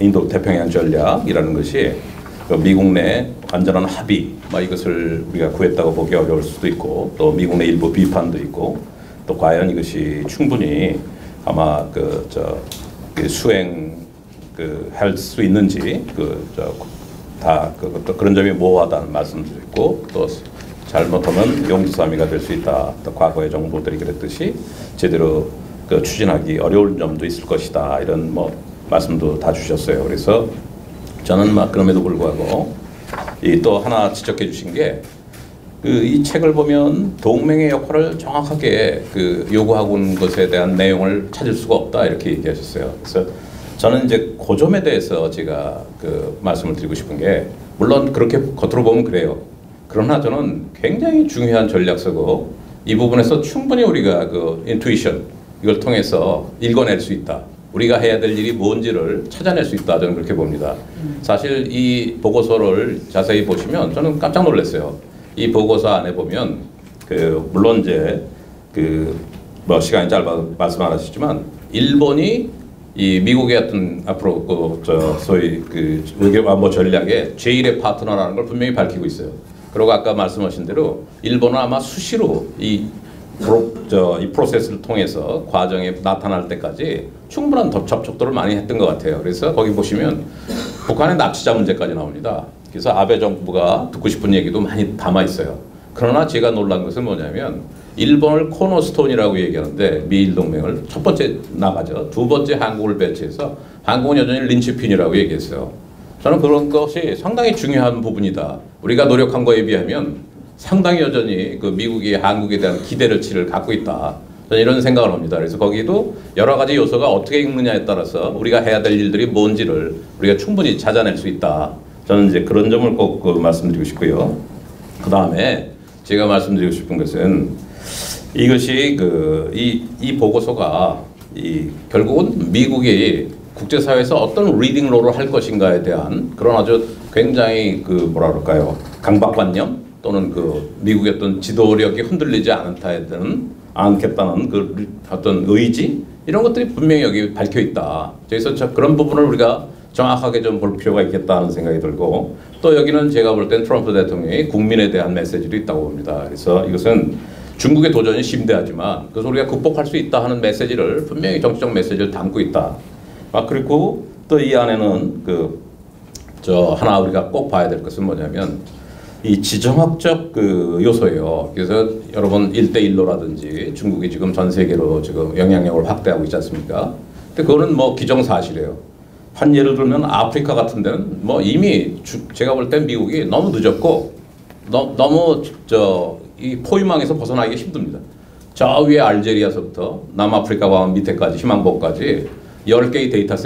인도 태평양 전략이라는 것이 미국 내 완전한 합의, 이것을 우리가 구했다고 보기 어려울 수도 있고, 또 미국 내 일부 비판도 있고, 또 과연 이것이 충분히 아마 수행할 수 있는지 또 그런 점이 모호하다는 말씀도 있고, 또 잘못하면 용두사미가 될 수 있다. 또 과거의 정부들이 그랬듯이 제대로 추진하기 어려운 점도 있을 것이다. 이런 말씀도 다 주셨어요. 그래서 저는 그럼에도 불구하고 또 하나 지적해 주신 게 이 책을 보면 동맹의 역할을 정확하게 요구하고 있는 것에 대한 내용을 찾을 수가 없다 이렇게 얘기하셨어요. 그래서 저는 이제 그 점에 대해서 제가 말씀을 드리고 싶은 게, 물론 그렇게 겉으로 보면 그래요. 그러나 저는 굉장히 중요한 전략서고, 이 부분에서 충분히 우리가 인투이션 이걸 통해서 읽어낼 수 있다. 우리가 해야 될 일이 뭔지를 찾아낼 수 있다. 저는 그렇게 봅니다. 사실 이 보고서를 자세히 보시면 저는 깜짝 놀랐어요. 이 보고서 안에 보면 물론 이제 시간이 짧아서 말씀 안 하시지만, 일본이 이 미국의 어떤 앞으로 소위 외교안보 전략의 제1의 파트너라는 걸 분명히 밝히고 있어요. 그리고 아까 말씀하신 대로 일본은 아마 수시로 이 프로세스를 통해서 과정에 나타날 때까지 충분한 접촉도를 많이 했던 것 같아요. 그래서 거기 보시면 북한의 납치자 문제까지 나옵니다. 그래서 아베 정부가 듣고 싶은 얘기도 많이 담아 있어요. 그러나 제가 놀란 것은 뭐냐면, 일본을 코너스톤이라고 얘기하는데 미일 동맹을 첫 번째 나가죠. 두 번째 한국을 배치해서 한국은 여전히 린치핀이라고 얘기했어요. 저는 그런 것이 상당히 중요한 부분이다. 우리가 노력한 거에 비하면 상당히 여전히 미국이 한국에 대한 기대를 갖고 있다. 저는 이런 생각을 합니다. 그래서 거기도 여러 가지 요소가 어떻게 읽느냐에 따라서 우리가 해야 될 일들이 뭔지를 우리가 충분히 찾아낼 수 있다. 저는 이제 그런 점을 꼭 말씀드리고 싶고요. 그 다음에 제가 말씀드리고 싶은 것은, 이것이 이 보고서가 결국은 미국이 국제사회에서 어떤 리딩 롤을 할 것인가에 대한 그런 아주 굉장히 강박관념 또는 미국의 어떤 지도력이 흔들리지 않겠다는 어떤 의지, 이런 것들이 분명히 여기 밝혀 있다. 그래서 그런 부분을 우리가 정확하게 좀 볼 필요가 있겠다는 생각이 들고, 또 여기는 제가 볼 땐 트럼프 대통령이 국민에 대한 메시지도 있다고 봅니다. 그래서 이것은 중국의 도전이 심대하지만 그래서 우리가 극복할 수 있다 하는 메시지를, 분명히 정치적 메시지를 담고 있다. 그리고 또 이 안에는 하나 우리가 꼭 봐야 될 것은 뭐냐면, 이 지정학적 요소예요. 그래서 여러분 1대1로라든지 중국이 지금 전 세계로 지금 영향력을 확대하고 있지 않습니까? 근데 그거는 기정사실이에요. 한 예를 들면 아프리카 같은 데는 이미 제가 볼 땐 미국이 너무 늦었고 너무 이 포위망에서 벗어나기가 힘듭니다. 저 위에 알제리아서부터 남아프리카 밑에까지 희망봉까지 10개의 데이터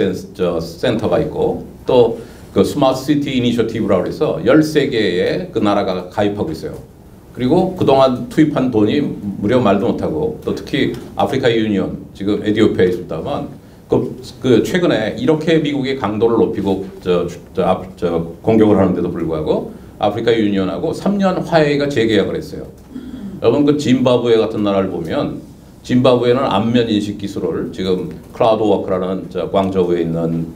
센터가 있고, 또 스마트 시티 이니셔티브라고 해서 13개의 나라가 가입하고 있어요. 그리고 그동안 투입한 돈이 무려 말도 못하고, 또 특히 아프리카 유니언, 지금 에티오피아에 있습니다만, 최근에 이렇게 미국이 강도를 높이고 공격을 하는데도 불구하고 아프리카 유니언하고 3년 화해가 재계약을 했어요. 여러분 짐바브웨 같은 나라를 보면, 짐바브웨는 안면 인식 기술을 지금 클라우드 워크라는 광저우에 있는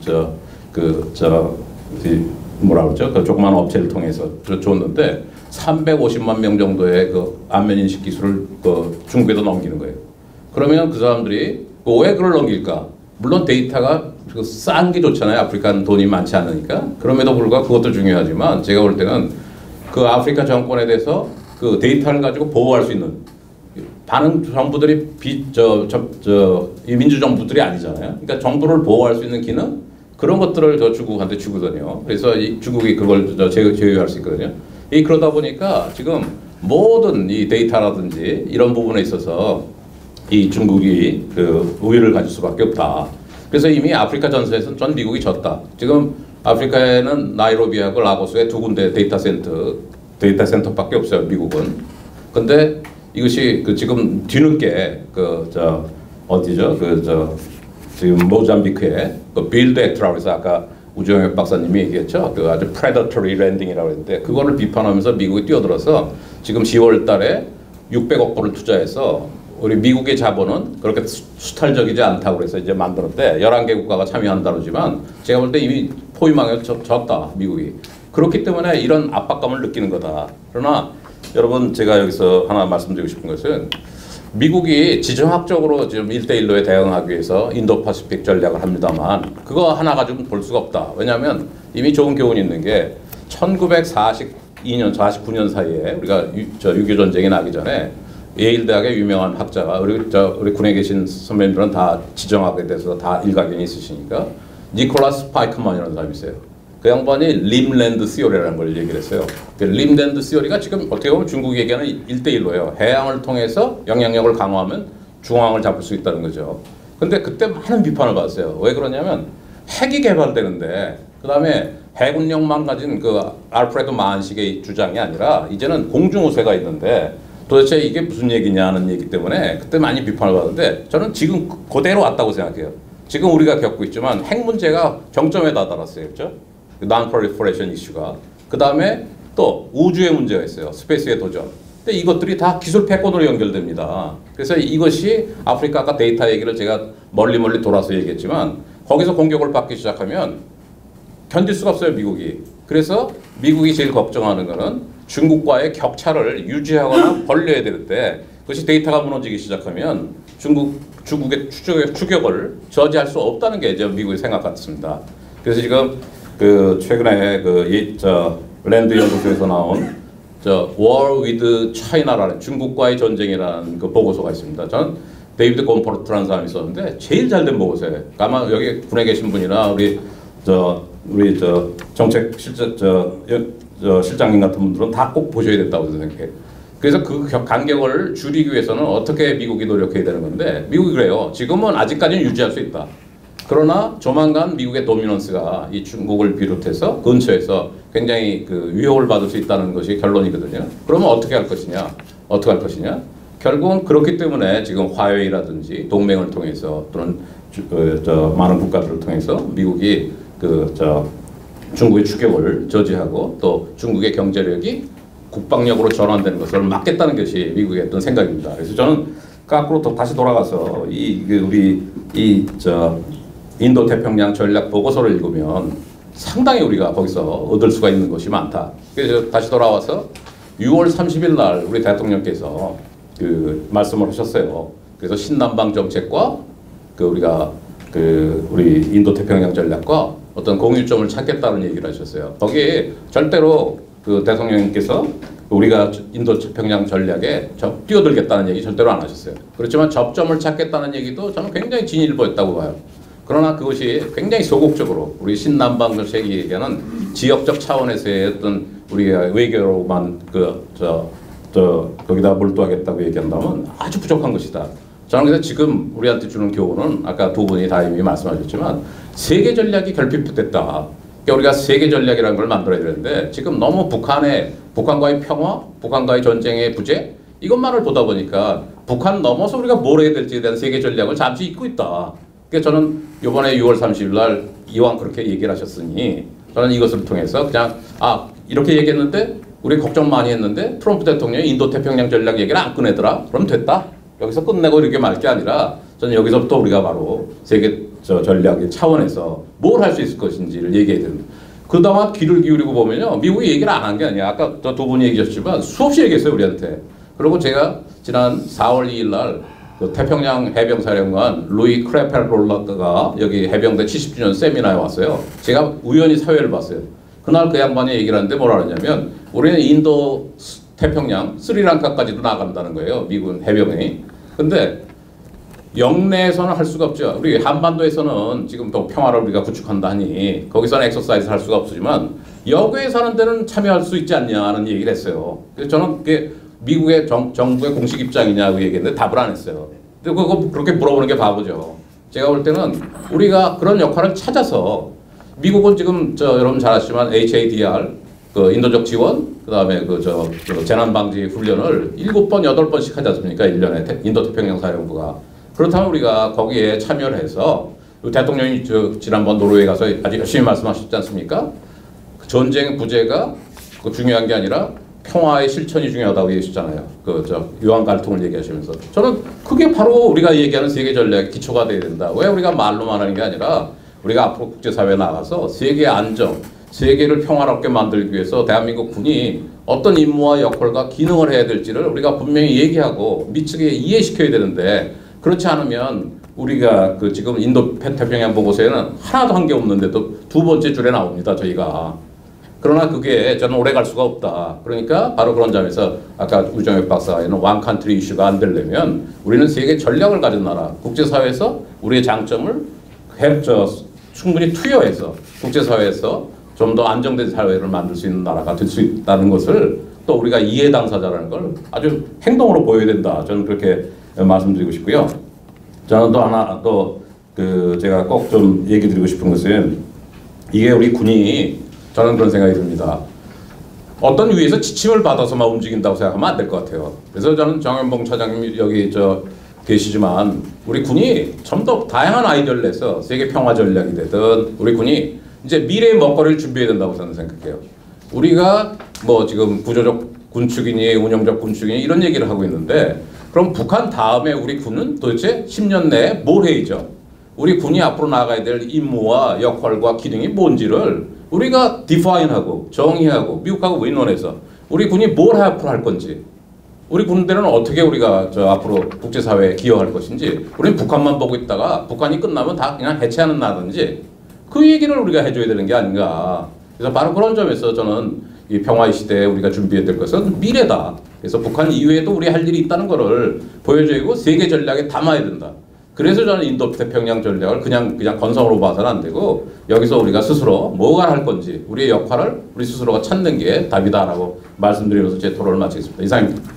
조그만 업체를 통해서 줬는데 350만 명 정도의 안면 인식 기술을 중국에도 넘기는 거예요. 그러면 그 사람들이 왜 그걸 넘길까? 물론 데이터가 싼 게 좋잖아요. 아프리카는 돈이 많지 않으니까. 그럼에도 불구하고 그것도 중요하지만, 제가 볼 때는 아프리카 정권에 대해서 데이터를 가지고 보호할 수 있는, 다른 정부들이 이 민주정부들이 아니잖아요. 그러니까 정부를 보호할 수 있는 기능, 그런 것들을 중국한테 주거든요. 그래서 중국이 그걸 제휴할 수 있거든요. 그러다 보니까 지금 모든 이 데이터라든지 이런 부분에 있어서 이 중국이 우위를 가질 수밖에 없다. 그래서 이미 아프리카 전선에서는 전 미국이 졌다. 지금 아프리카에는 나이로비하고 라고스에 두 군데 데이터 센터밖에 없어요, 미국은. 근데 이것이 지금 뒤늦게 지금 모잠비크에 빌드 액트라고 해서 아까 우주영혁 박사님이 얘기했죠. 아주 predatory landing이라고 했는데, 그거를 비판하면서 미국이 뛰어들어서 지금 10월 달에 600억 불을 투자해서 우리 미국의 자본은 그렇게 수탈적이지 않다고 그래서 이제 만들었대. 11개 국가가 참여한다 그러지만 제가 볼 때 이미 포위망에 졌다, 미국이. 그렇기 때문에 이런 압박감을 느끼는 거다. 그러나 여러분 제가 여기서 하나 말씀드리고 싶은 것은 미국이 지정학적으로 지금 1대1로에 대응하기 위해서 인도파시픽 전략을 합니다만 그거 하나 가지고는 볼 수가 없다. 왜냐하면 이미 좋은 교훈이 있는 게 1942년, 49년 사이에 우리가 6.25 전쟁이 나기 전에 예일 대학의 유명한 학자가 우리 군에 계신 선배님들은 다 지정학에 대해서 다 일가견이 있으시니까 니콜라스 파이크만이라는 사람이 있어요. 그 양반이 림랜드 시오리라는 걸 얘기를 했어요. 그 림랜드 시오리가 지금 어떻게 보면 중국이 얘기하는 1대1로예요. 해양을 통해서 영향력을 강화하면 중앙을 잡을 수 있다는 거죠. 근데 그때 많은 비판을 받았어요. 왜 그러냐면 핵이 개발되는데 그 다음에 해군력만 가진 그 알프레드 만식의 주장이 아니라 이제는 공중우세가 있는데 도대체 이게 무슨 얘기냐는 얘기 때문에 그때 많이 비판을 받았는데 저는 지금 그대로 왔다고 생각해요. 지금 우리가 겪고 있지만 핵 문제가 정점에 다다랐어요. 그렇죠? non-proliferation 이슈가. 그 다음에 또 우주의 문제가 있어요. 스페이스의 도전. 근데 이것들이 다 기술 패권으로 연결됩니다. 그래서 이것이 아프리카 아까 데이터 얘기를 제가 멀리 돌아서 얘기했지만 거기서 공격을 받기 시작하면 견딜 수가 없어요, 미국이. 그래서 미국이 제일 걱정하는 거는 중국과의 격차를 유지하거나 벌려야 되는데 그것이 데이터가 무너지기 시작하면 중국의 추격을 저지할 수 없다는 게 이제 미국의 생각 같습니다. 그래서 지금 그 최근에 랜드 연구소에서 나온 War with China라는 중국과의 전쟁이라는 그 보고서가 있습니다. 저는 데이비드 곰포르트라는 사람이 있었는데 제일 잘된 보고서예요. 아마 여기 군에 계신 분이나 우리 정책 실장님 같은 분들은 다 꼭 보셔야 된다고 생각해요. 그래서 그 간격을 줄이기 위해서는 어떻게 미국이 노력해야 되는 건데 미국이 그래요. 지금은 아직까지는 유지할 수 있다. 그러나 조만간 미국의 도미넌스가 이 중국을 비롯해서 근처에서 굉장히 그 위협을 받을 수 있다는 것이 결론이거든요. 그러면 어떻게 할 것이냐? 어떻게 할 것이냐? 결국은 그렇기 때문에 지금 화웨이라든지 동맹을 통해서 또는 많은 국가들을 통해서 미국이 중국의 추격을 저지하고 또 중국의 경제력이 국방력으로 전환되는 것을 막겠다는 것이 미국의 어떤 생각입니다. 그래서 저는 거꾸로 또 다시 돌아가서 우리 인도 태평양 전략 보고서를 읽으면 상당히 우리가 거기서 얻을 수가 있는 것이 많다. 그래서 다시 돌아와서 6월 30일 날 우리 대통령께서 그 말씀을 하셨어요. 그래서 신남방 정책과 우리 인도 태평양 전략과 어떤 공유점을 찾겠다는 얘기를 하셨어요. 거기에 절대로 그 대통령님께서 우리가 인도 태평양 전략에 뛰어들겠다는 얘기 절대로 안 하셨어요. 그렇지만 접점을 찾겠다는 얘기도 저는 굉장히 진일보였다고 봐요. 그러나 그것이 굉장히 소극적으로 우리 신남방 정책이 얘기하는 지역적 차원에서의 어떤 우리가 외교로만 거기다 몰두하겠다고 얘기한다면 아주 부족한 것이다. 저는 그래서 지금 우리한테 주는 교훈은 아까 두 분이 다 이미 말씀하셨지만 세계 전략이 결핍됐다. 그러니까 우리가 세계 전략이라는 걸 만들어야 되는데 지금 너무 북한과의 평화, 북한과의 전쟁의 부재 이것만을 보다 보니까 북한 넘어서 우리가 뭘 해야 될지에 대한 세계 전략을 잠시 잊고 있다. 그러니까 저는 이번에 6월 30일 날 이왕 그렇게 얘기를 하셨으니 저는 이것을 통해서 그냥 이렇게 얘기했는데 우리 걱정 많이 했는데 트럼프 대통령이 인도 태평양 전략 얘기를 안 꺼내더라. 그럼 됐다. 여기서 끝내고 이렇게 말 게 아니라 저는 여기서부터 우리가 바로 세계 전략의 차원에서 뭘 할 수 있을 것인지를 얘기해야 됩니다. 그동안 귀를 기울이고 보면요. 미국이 얘기를 안 한 게 아니야. 아까 두 분이 얘기하셨지만 수없이 얘기했어요. 우리한테. 그리고 제가 지난 4월 2일 날 그 태평양 해병사령관 루이 크레펠롤러가 여기 해병대 70주년 세미나에 왔어요. 제가 우연히 사회를 봤어요. 그날 그 양반이 얘기를 하는데 뭐라 그러냐면 우리는 인도 태평양 스리랑카까지도 나간다는 거예요. 미군 해병이. 근데 영내에서는 할 수가 없죠. 우리 한반도에서는 지금 또 평화를 우리가 구축한다 하니 거기서는 엑서사이즈 할 수가 없지만 여기에 사는 데는 참여할 수 있지 않냐는 얘기를 했어요. 그래서 저는 그게 미국의 정부의 공식 입장이냐고 얘기했는데 답을 안 했어요. 근데 그거 그렇게 물어보는 게 바보죠. 제가 볼 때는 우리가 그런 역할을 찾아서 미국은 지금 여러분 잘 아시지만 HADR 그 인도적 지원 그다음에 재난 방지 훈련을 7번 8번씩 하지 않습니까? 1년에 인도 태평양 사령부가. 그렇다면 우리가 거기에 참여를 해서 대통령이 지난번 노르웨이 가서 아주 열심히 말씀하셨지 않습니까? 전쟁 부재가 중요한 게 아니라 평화의 실천이 중요하다고 얘기하셨잖아요. 유한 갈등을 얘기하시면서 저는 그게 바로 우리가 얘기하는 세계 전략의 기초가 돼야 된다. 왜 우리가 말로만 하는 게 아니라 우리가 앞으로 국제사회에 나가서 세계 안정, 세계를 평화롭게 만들기 위해서 대한민국 군이 어떤 임무와 역할과 기능을 해야 될지를 우리가 분명히 얘기하고 미치게 이해시켜야 되는데 그렇지 않으면 우리가 지금 인도 태평양 보고서에는 하나도 한 게 없는데도 두 번째 줄에 나옵니다. 저희가. 그러나 그게 저는 오래 갈 수가 없다. 그러니까 바로 그런 점에서 아까 우정혁 박사가 있는 one country 이슈가 안 되려면 우리는 세계 전략을 가진 나라, 국제사회에서 우리의 장점을 충분히 투여해서 국제사회에서 좀 더 안정된 사회를 만들 수 있는 나라가 될 수 있다는 것을 또 우리가 이해 당사자라는 걸 아주 행동으로 보여야 된다. 저는 그렇게 말씀드리고 싶고요. 저는 또 하나 제가 꼭 좀 얘기 드리고 싶은 것은 이게 우리 군이 저는 그런 생각이 듭니다. 어떤 위에서 지침을 받아서만 움직인다고 생각하면 안 될 것 같아요. 그래서 저는 정현봉 차장님 여기 계시지만 우리 군이 좀 더 다양한 아이디어를 내서 세계 평화 전략이 되든 우리 군이 이제 미래의 먹거리를 준비해야 된다고 저는 생각해요. 우리가 지금 구조적 군축이니 운영적 군축이니 이런 얘기를 하고 있는데 그럼 북한 다음에 우리 군은 도대체 10년 내에 뭘 해야죠? 우리 군이 앞으로 나가야 될 임무와 역할과 기능이 뭔지를 우리가 디파인하고 정의하고 미국하고 의논해서 우리 군이 뭘 앞으로 할 건지 우리 군대는 어떻게 우리가 앞으로 국제사회에 기여할 것인지 우리는 북한만 보고 있다가 북한이 끝나면 다 그냥 해체하는 나라든지 그 얘기를 우리가 해줘야 되는 게 아닌가. 그래서 바로 그런 점에서 저는 이 평화의 시대에 우리가 준비해야 될 것은 미래다. 그래서 북한 이외에도 우리 할 일이 있다는 것을 보여주고 세계 전략에 담아야 된다. 그래서 저는 인도 태평양 전략을 그냥 건성으로 봐서는 안 되고 여기서 우리가 스스로 뭐가 할 건지 우리의 역할을 우리 스스로가 찾는 게 답이다라고 말씀드리면서 제 토론을 마치겠습니다. 이상입니다.